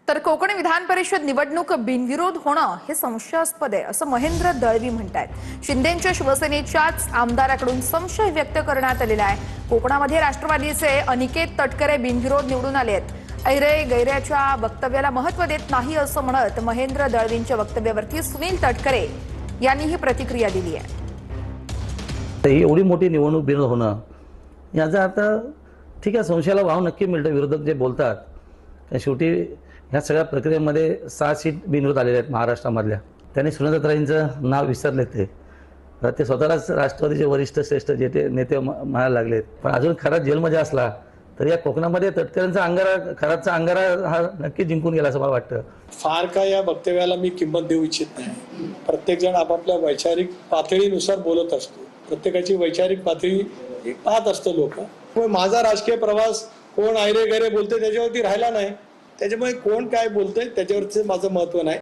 तर कोकण विधान परिषद निवडणूक बिनविरोध होणं हे संशयास्पद आहे असं महेंद्र दळवी म्हणतात। शिंदेंच्या शिवसेनेच्याच आमदाराकडून संशय व्यक्त करण्यात आलेला आहे। कोकणामध्ये राष्ट्रवादीचे अनिकेत तटकरे बिनविरोध निवडून आले आहेत। ऐरे गैऱ्याच्या वक्तव्याला महत्त्व देत नाही असं म्हणत महेंद्र दळवींच्या वक्तव्यावरती सुनील तटकरे यांनी ही प्रतिक्रिया दिली आहे। एवढी मोठी निवडणूक बिनविरोध होणं याचा अर्थ ठीक आहे, संशयाला वाव नक्की मिळतं। विरोधक जे बोलतात शेवटी ह्या सगळ्या प्रक्रियेमध्ये 6 सीट बिनविरोध आलेल्या आहेत महाराष्ट्रामधल्या। त्यांनी सुनीलताईंचं नाव विसरले ते स्वतःलाच राष्ट्रवादीचे वरिष्ठ श्रेष्ठ जे ते नेते म्हणायला लागलेत। पण अजून खरा जेलमध्ये असला तर या कोकणामध्ये तटकरेंचा अंगारा खराचा अंगारा हा नक्की जिंकून गेला असं मला वाटतं। फार काय या वक्तव्याला मी किंमत देऊ इच्छित नाही। प्रत्येक जण आपापल्या वैचारिक पातळीनुसार बोलत असतो। प्रत्येकाची वैचारिक पातळी पाहत असतो लोक। माझा राजकीय प्रवास कोण ऐरे गैरे बोलते त्याच्यावरती राहिला नाही। त्याच्यामुळे कोण काय बोलतंय त्याच्यावरती माझं महत्त्व नाही।